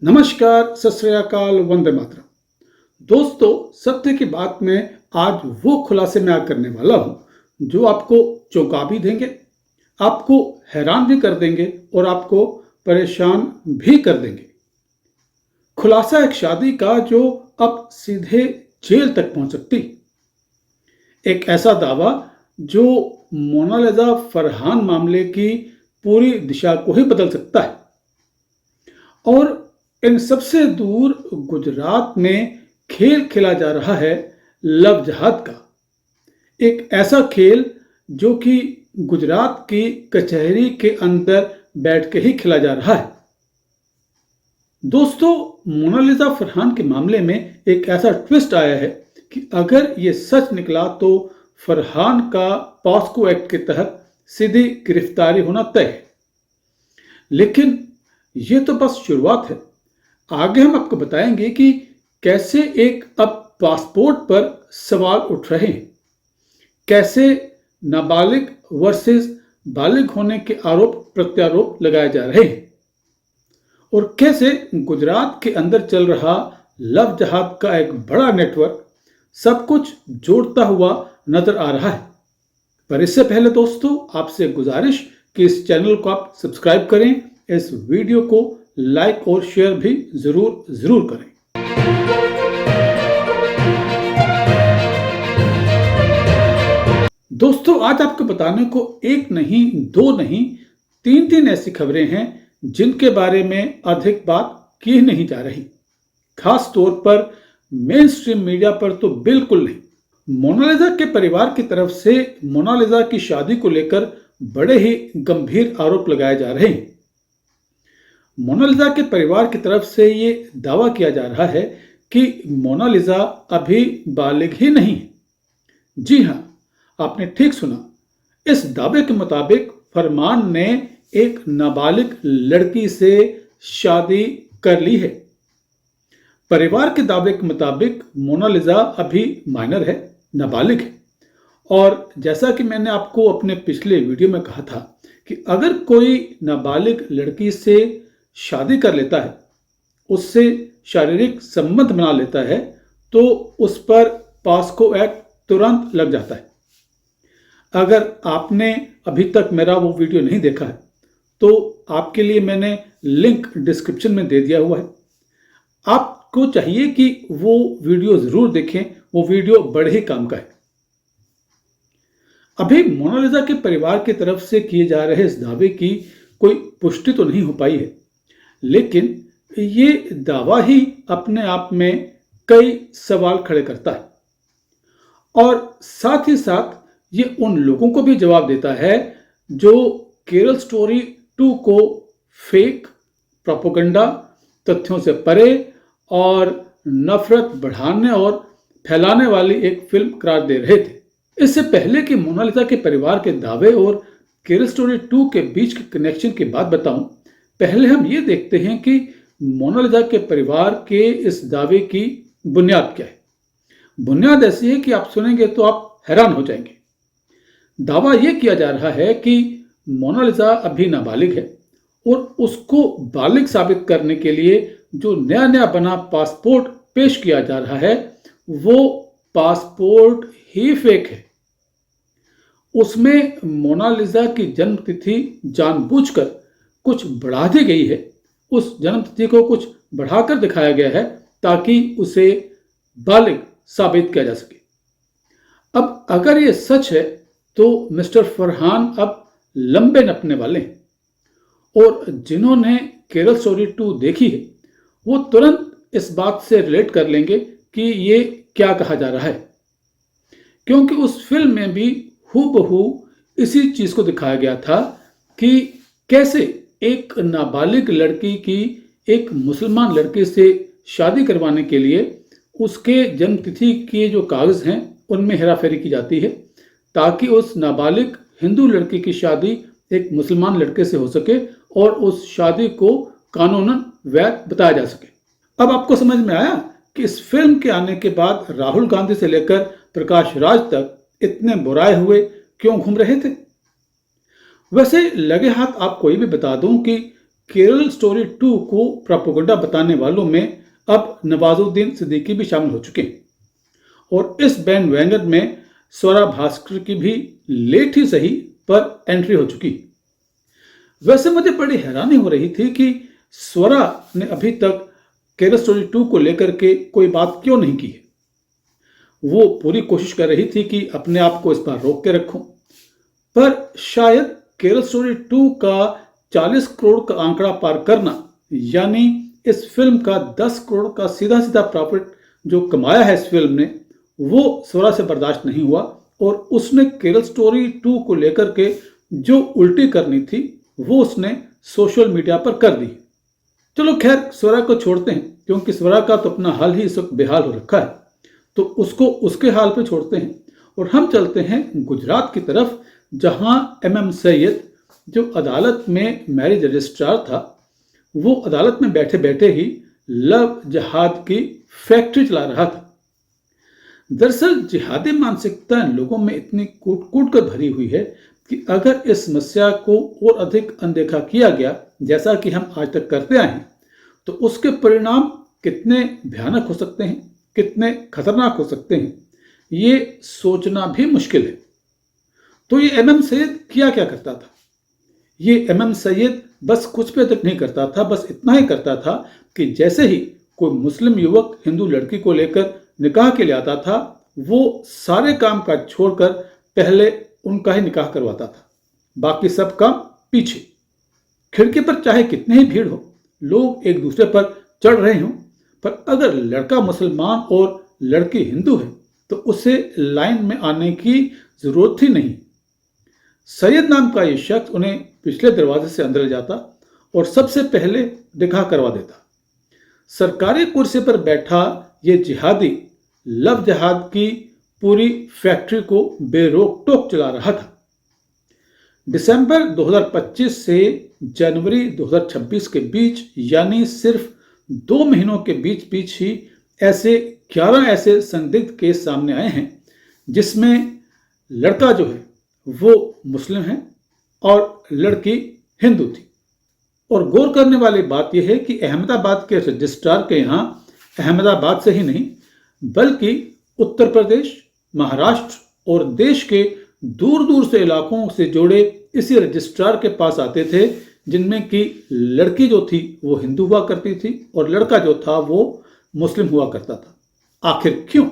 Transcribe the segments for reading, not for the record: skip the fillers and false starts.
नमस्कार, सत श्री अकाल, वंदे मातरम। दोस्तों, सत्य की बात में आज वो खुलासे मैं करने वाला हूं जो आपको चौंका भी देंगे, आपको हैरान भी कर देंगे और आपको परेशान भी कर देंगे। खुलासा एक शादी का जो अब सीधे जेल तक पहुंच सकती। एक ऐसा दावा जो मोनालिसा फरहान मामले की पूरी दिशा को ही बदल सकता है। और इन सबसे दूर गुजरात में खेल खेला जा रहा है लव जहाद का। एक ऐसा खेल जो कि गुजरात की कचहरी के अंदर बैठ के ही खेला जा रहा है। दोस्तों, मोनालिसा फरहान के मामले में एक ऐसा ट्विस्ट आया है कि अगर ये सच निकला तो फरहान का पॉस्को एक्ट के तहत सीधी गिरफ्तारी होना तय है। लेकिन ये तो बस शुरुआत है। आगे हम आपको बताएंगे कि कैसे एक अब पासपोर्ट पर सवाल उठ रहे हैं, कैसे नाबालिग वर्सेस बालिग होने के आरोप प्रत्यारोप लगाए जा रहे हैं और कैसे गुजरात के अंदर चल रहा लव जहाद का एक बड़ा नेटवर्क सब कुछ जोड़ता हुआ नजर आ रहा है। पर इससे पहले दोस्तों, आपसे गुजारिश कि इस चैनल को आप सब्सक्राइब करें, इस वीडियो को लाइक और शेयर भी जरूर करें। दोस्तों, आज आपको बताने को एक नहीं, दो नहीं, तीन ऐसी खबरें हैं जिनके बारे में अधिक बात की नहीं जा रही, खास तौर पर मेन स्ट्रीम मीडिया पर तो बिल्कुल नहीं। मोनालिसा के परिवार की तरफ से मोनालिसा की शादी को लेकर बड़े ही गंभीर आरोप लगाए जा रहे हैं। मोनालिसा के परिवार की तरफ से ये दावा किया जा रहा है कि मोनालिसा अभी बालिग ही नहीं है। जी हां, आपने ठीक सुना। इस दावे के मुताबिक फरमान ने एक नाबालिग लड़की से शादी कर ली है। परिवार के दावे के मुताबिक मोनालिसा अभी माइनर है, नाबालिग है। और जैसा कि मैंने आपको अपने पिछले वीडियो में कहा था कि अगर कोई नाबालिग लड़की से शादी कर लेता है, उससे शारीरिक संबंध बना लेता है, तो उस पर पॉस्को एक्ट तुरंत लग जाता है। अगर आपने अभी तक मेरा वो वीडियो नहीं देखा है तो आपके लिए मैंने लिंक डिस्क्रिप्शन में दे दिया हुआ है। आपको चाहिए कि वो वीडियो जरूर देखें, वो वीडियो बड़े ही काम का है। अभी मोनालिसा के परिवार की तरफ से किए जा रहे इस दावे की कोई पुष्टि तो नहीं हो पाई है, लेकिन ये दावा ही अपने आप में कई सवाल खड़े करता है और साथ ही साथ ये उन लोगों को भी जवाब देता है जो केरल स्टोरी 2 को फेक, प्रोपेगेंडा, तथ्यों से परे और नफरत बढ़ाने और फैलाने वाली एक फिल्म करार दे रहे थे। इससे पहले कि मोनालिसा के परिवार के दावे और केरल स्टोरी 2 के बीच के कनेक्शन की बात बताऊं, पहले हम ये देखते हैं कि मोनालिसा के परिवार के इस दावे की बुनियाद क्या है। बुनियाद ऐसी है कि आप सुनेंगे तो आप हैरान हो जाएंगे। दावा यह किया जा रहा है कि मोनालिसा अभी नाबालिग है और उसको बालिग साबित करने के लिए जो नया बना पासपोर्ट पेश किया जा रहा है, वो पासपोर्ट ही फेक है। उसमें मोनालिसा की जन्म तिथि जानबूझकर कुछ बढ़ा दी गई है। उस जन्म तिथि को कुछ बढ़ाकर दिखाया गया है ताकि उसे बालिग साबित किया जा सके। अब अगर ये सच है तो मिस्टर फरहान अब लंबे नपने वाले हैं और जिन्होंने केरल स्टोरी 2 देखी है वो तुरंत इस बात से रिलेट कर लेंगे कि ये क्या कहा जा रहा है, क्योंकि उस फिल्म में भी हूबहू इसी चीज को दिखाया गया था कि कैसे एक नाबालिग लड़की की एक मुसलमान लड़के से शादी करवाने के लिए उसके जन्म तिथि के जो कागज हैं उनमें हेराफेरी की जाती है ताकि उस नाबालिग हिंदू लड़की की शादी एक मुसलमान लड़के से हो सके और उस शादी को कानूनन वैध बताया जा सके। अब आपको समझ में आया कि इस फिल्म के आने के बाद राहुल गांधी से लेकर प्रकाश राज तक इतने बुराए हुए क्यों घूम रहे थे। वैसे लगे हाथ आपको ये भी बता दूं कि केरल स्टोरी 2 को प्रोपेगेंडा बताने वालों में अब नवाजुद्दीन सिद्दीकी भी शामिल हो चुके हैं और इस बैंड वैगन में स्वरा भास्कर की भी लेट ही सही पर एंट्री हो चुकी। वैसे मुझे बड़ी हैरानी हो रही थी कि स्वरा ने अभी तक केरल स्टोरी 2 को लेकर के कोई बात क्यों नहीं की है। वो पूरी कोशिश कर रही थी कि अपने आप को इस बार रोक के रखूं, पर शायद केरल स्टोरी 2 का 40 करोड़ का आंकड़ा पार करना, यानी इस फिल्म का 10 करोड़ का सीधा सीधा प्रॉफिट जो कमाया है इस फिल्म ने, वो स्वरा से बर्दाश्त नहीं हुआ और उसने केरल स्टोरी 2 को लेकर के जो उल्टी करनी थी वो उसने सोशल मीडिया पर कर दी। चलो खैर, स्वरा को छोड़ते हैं क्योंकि स्वरा का तो अपना हाल ही इस वक्त बेहाल हो रखा है, तो उसको उसके हाल पे छोड़ते हैं और हम चलते हैं गुजरात की तरफ, जहां MM सैयद जो अदालत में मैरिज रजिस्ट्रार था, वो अदालत में बैठे बैठे ही लव जिहाद की फैक्ट्री चला रहा था। दरअसल जिहादी मानसिकता लोगों में इतनी कूट कूट कर भरी हुई है कि अगर इस समस्या को और अधिक अनदेखा किया गया, जैसा कि हम आज तक करते आए हैं, तो उसके परिणाम कितने भयानक हो सकते हैं, कितने खतरनाक हो सकते हैं, ये सोचना भी मुश्किल है। तो ये MM सैयद किया क्या करता था? ये MM सैयद बस कुछ भी अधिक नहीं करता था, बस इतना ही करता था कि जैसे ही कोई मुस्लिम युवक हिंदू लड़की को लेकर निकाह के लिए आता था, वो सारे काम काज छोड़कर पहले उनका ही निकाह करवाता था, बाकी सब काम पीछे। खिड़की पर चाहे कितनी ही भीड़ हो, लोग एक दूसरे पर चढ़ रहे हों, पर अगर लड़का मुसलमान और लड़की हिंदू है तो उसे लाइन में आने की जरूरत ही नहीं। सैयद नाम का ये शख्स उन्हें पिछले दरवाजे से अंदर ले जाता और सबसे पहले निकाह करवा देता। सरकारी कुर्सी पर बैठा ये जिहादी लव जिहाद की पूरी फैक्ट्री को बेरोक टोक चला रहा था। दिसंबर 2025 से जनवरी 2026 के बीच, यानी सिर्फ 2 महीनों के बीच बीच ही 11 ऐसे संदिग्ध केस सामने आए हैं जिसमें लड़का जो है वो मुस्लिम है और लड़की हिंदू थी। और गौर करने वाली बात यह है कि अहमदाबाद के रजिस्ट्रार के यहाँ अहमदाबाद से ही नहीं बल्कि उत्तर प्रदेश, महाराष्ट्र और देश के दूर दूर से इलाकों से जुड़े इसी रजिस्ट्रार के पास आते थे, जिनमें कि लड़की जो थी वो हिंदू हुआ करती थी और लड़का जो था वो मुस्लिम हुआ करता था। आखिर क्यों?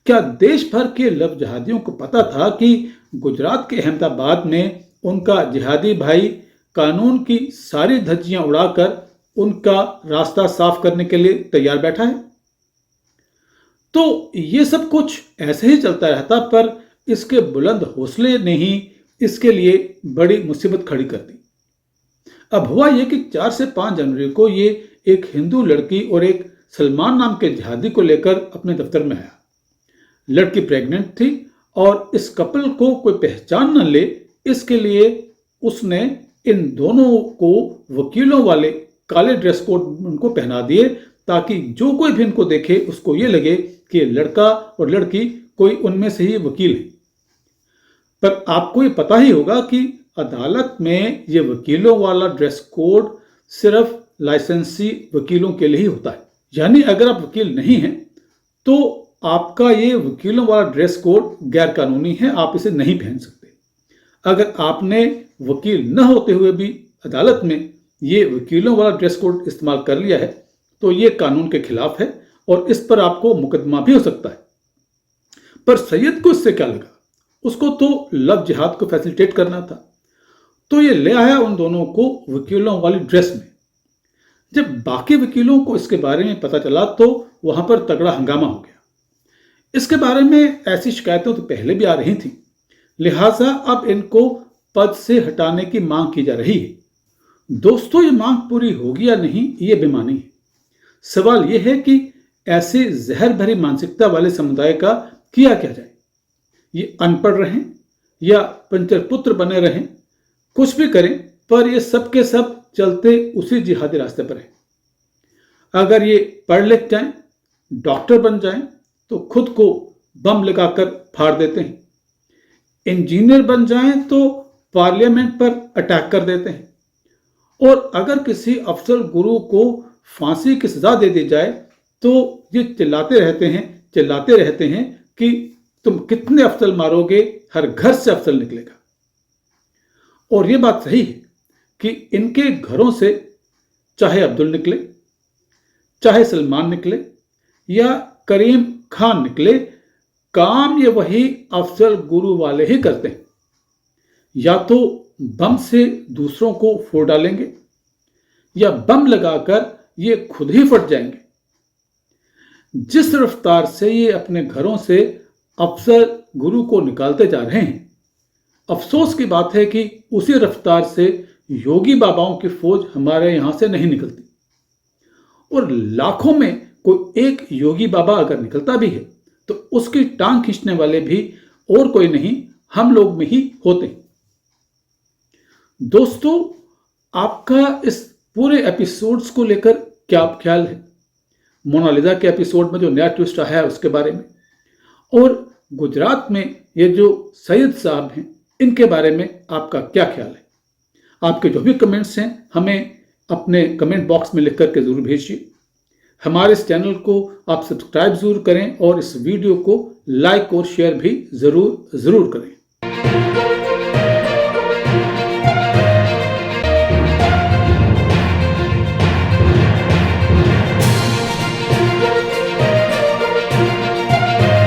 क्या देश भर के लव जिहादियों को पता था कि गुजरात के अहमदाबाद में उनका जिहादी भाई कानून की सारी धज्जियां उड़ाकर उनका रास्ता साफ करने के लिए तैयार बैठा है? तो ये सब कुछ ऐसे ही चलता रहता, पर इसके बुलंद हौसले ने ही इसके लिए बड़ी मुसीबत खड़ी कर दी। अब हुआ यह कि 4 से 5 जनवरी को ये एक हिंदू लड़की और एक सलमान नाम के जिहादी को लेकर अपने दफ्तर में आया। लड़की प्रेग्नेंट थी और इस कपल को कोई पहचान न ले, इसके लिए उसने इन दोनों को वकीलों वाले काले ड्रेस कोड उनको पहना दिए, ताकि जो कोई भी इनको देखे उसको ये लगे कि लड़का और लड़की कोई उनमें से ही वकील है। पर आपको ये पता ही होगा कि अदालत में ये वकीलों वाला ड्रेस कोड सिर्फ लाइसेंसी वकीलों के लिए ही होता है। यानी अगर आप वकील नहीं हैं तो आपका ये वकीलों वाला ड्रेस कोड गैर कानूनी है, आप इसे नहीं पहन सकते। अगर आपने वकील न होते हुए भी अदालत में ये वकीलों वाला ड्रेस कोड इस्तेमाल कर लिया है तो ये कानून के खिलाफ है और इस पर आपको मुकदमा भी हो सकता है। पर सैयद को इससे क्या लगा? उसको तो लव जिहाद को फैसिलिटेट करना था, तो ये ले आया उन दोनों को वकीलों वाली ड्रेस में। जब बाकी वकीलों को इसके बारे में पता चला तो वहां पर तगड़ा हंगामा हो गया। इसके बारे में ऐसी शिकायतें तो पहले भी आ रही थी, लिहाजा अब इनको पद से हटाने की मांग की जा रही है। दोस्तों, ये मांग पूरी होगी या नहीं ये बेमानी है। सवाल यह है कि ऐसे जहर भरी मानसिकता वाले समुदाय का किया क्या जाए? ये अनपढ़ रहें या पंचर पुत्र बने रहें, कुछ भी करें, पर ये सब के सब चलते उसी जिहादी रास्ते पर हैं। अगर ये पढ़ लिख जाएं, डॉक्टर बन जाएं, तो खुद को बम लगाकर फाड़ देते हैं। इंजीनियर बन जाएं तो पार्लियामेंट पर अटैक कर देते हैं और अगर किसी अफजल गुरु को फांसी की सजा दे दी जाए तो ये चिल्लाते रहते हैं कि तुम कितने अफजल मारोगे, हर घर से अफजल निकलेगा। और ये बात सही है कि इनके घरों से चाहे अब्दुल निकले, चाहे सलमान निकले या करीम खान निकले, काम ये वही अफजल गुरु वाले ही करते हैं। या तो बम से दूसरों को फोड़ डालेंगे या बम लगाकर ये खुद ही फट जाएंगे। जिस रफ्तार से ये अपने घरों से अफजल गुरु को निकालते जा रहे हैं, अफसोस की बात है कि उसी रफ्तार से योगी बाबाओं की फौज हमारे यहां से नहीं निकलती। और लाखों में कोई एक योगी बाबा अगर निकलता भी है तो उसकी टांग खींचने वाले भी और कोई नहीं, हम लोग में ही होते हैं। दोस्तों, आपका इस पूरे एपिसोड्स को लेकर क्या ख्याल है? मोनालिसा के एपिसोड में जो नया ट्विस्ट आया है उसके बारे में, और गुजरात में ये जो सैयद साहब हैं इनके बारे में आपका क्या ख्याल है? आपके जो भी कमेंट्स हैं हमें अपने कमेंट बॉक्स में लिख करके जरूर भेजिए। हमारे इस चैनल को आप सब्सक्राइब जरूर करें और इस वीडियो को लाइक और शेयर भी जरूर करें।